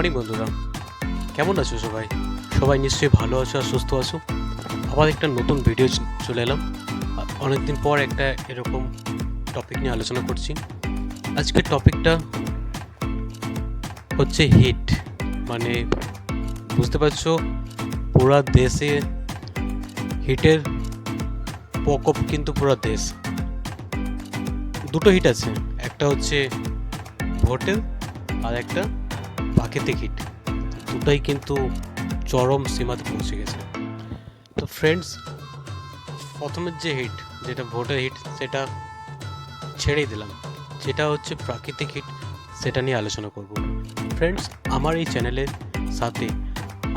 Morning বন্ধুরা, কেমন আছো সবাই? সবাই নিশ্চয়ই ভালো আছো আর সুস্থ আছো। আবার একটা নতুন ভিডিও চলে এলাম। অনেকদিন পর একটা এরকম টপিক নিয়ে আলোচনা করছি। আজকের টপিকটা হচ্ছে হিট। মানে বুঝতে পারছো, পুরা দেশে হিটের প্রকোপ, কিন্তু পুরা দেশ। দুটো হিট আছে, একটা হচ্ছে ভোটের আর একটা প্রাকৃতিক হিট। দুটাই কিন্তু চরম সীমাতে পৌঁছে গেছে। তো ফ্রেন্ডস, প্রথমের যে হিট, যেটা ভোটের হিট, সেটা ছেড়েই দিলাম। যেটা হচ্ছে প্রাকৃতিক হিট, সেটা নিয়ে আলোচনা করব। ফ্রেন্ডস, আমার এই চ্যানেলের সাথে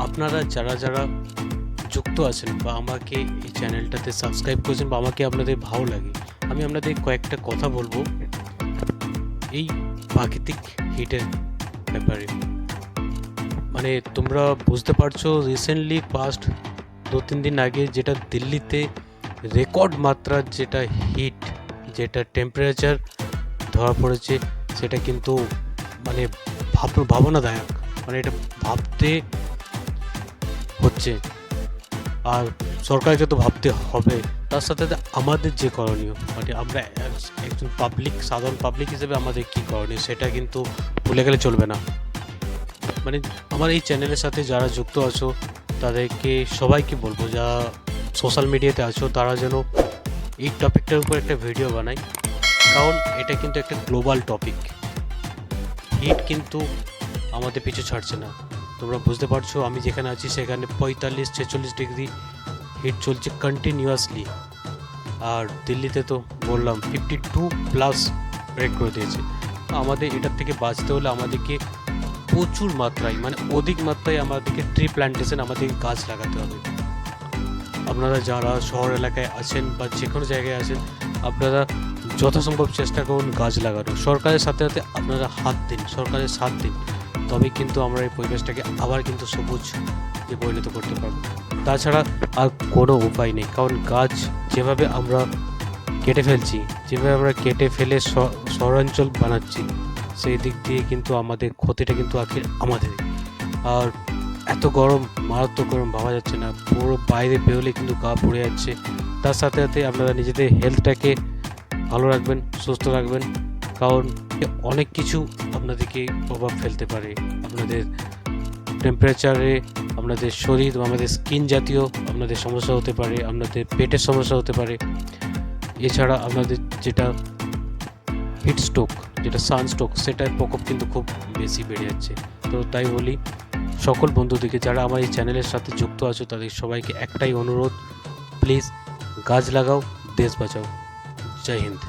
আপনারা যারা যারা যুক্ত আছেন বা আমাকে এই চ্যানেলটাতে সাবস্ক্রাইব করেছেন বা আমাকে আপনাদের ভালো লাগে, আমি আপনাদের কয়েকটা কথা বলবো এই প্রাকৃতিক হিটের ব্যাপারে। মানে তোমরা বুঝতে পারছো, রিসেন্টলি পাস্ট 2-3 দিন আগে যেটা দিল্লিতে রেকর্ড মাত্রার যেটা হিট, যেটা টেম্পারেচার ধরা পড়েছে, সেটা কিন্তু মানে ভাবনাদায়ক। মানে এটা ভাবতে হচ্ছে, আর সরকারকে তো ভাবতে হবে। তার সাথে সাথে আমাদের যে করণীয়, মানে আমরা একজন সাধারণ পাবলিক হিসেবে আমাদের কী করণীয়, সেটা কিন্তু ভুলে গেলে চলবে না। মানে আমার এই চ্যানেলের সাথে যারা যুক্ত আছো, তাদেরকে সবাইকে বলবো, যারা সোশ্যাল মিডিয়াতে আছো, তারা যেন এই টপিকটার উপর একটা ভিডিও বানায়। কারণ এটা কিন্তু একটা গ্লোবাল টপিক। হিট কিন্তু আমাদের পিছু ছাড়ছে না। তোমরা বুঝতে পারছো, আমি যেখানে আছি সেখানে 45-46 ডিগ্রি হিট চলছে কন্টিনিউয়াসলি। আর দিল্লিতে তো বললাম 52+ ব্রেক করে দিয়েছে। আমাদের এটার থেকে বাঁচতে হলে আমাদেরকে প্রচুর মাত্রায়, মানে অধিক মাত্রায় আমাদেরকে ট্রি প্ল্যান্টেশন, আমাদেরকে গাছ লাগাতে হবে। আপনারা যারা শহর এলাকায় আছেন বা যে কোনো জায়গায় আছেন, আপনারা যথাসম্ভব চেষ্টা করুন গাছ লাগানো। সরকারের সাথে সাথে আপনারা হাত দিন, সরকারের সাথ দিন, তবেই কিন্তু আমরা এই পরিবেশটাকে আবার কিন্তু সবুজ যে পরিণত করতে পারবো। তাছাড়া আর কোনো উপায় নেই। কারণ গাছ যেভাবে আমরা কেটে ফেলছি, যেভাবে আমরা কেটে ফেলে শহরাঞ্চল বানাচ্ছি, সেই দিক দিয়ে কিন্তু আমাদের ক্ষতিটা কিন্তু আখের আমাদের। আর এত গরম, মারাত্মক গরম, ভাবা যাচ্ছে না। পুরো বাইরে বেরোলে কিন্তু গা পুড়ে যাচ্ছে। তার সাথে সাথে আপনারা নিজেদের হেলথটাকে ভালো রাখবেন, সুস্থ রাখবেন। কারণ অনেক কিছু আপনাদেরকে প্রভাব ফেলতে পারে। আপনাদের টেম্পারেচারে, আপনাদের শরীর, আমাদের স্কিন জাতীয় আপনাদের সমস্যা হতে পারে, আপনাদের পেটের সমস্যা হতে পারে। এছাড়া আপনাদের যেটা হিট স্ট্রোক, যেটা সানস্ট্রোক, সেটার প্রকোপ কিন্তু খুব বেশি বেড়ে যাচ্ছে। তো তাই বলি সকল বন্ধুদেরকে, যারা আমার এই চ্যানেলের সাথে যুক্ত আছো, তাদের সবাইকে একটাই অনুরোধ, প্লিজ গাছ লাগাও, দেশ বাঁচাও। জয় হিন্দ।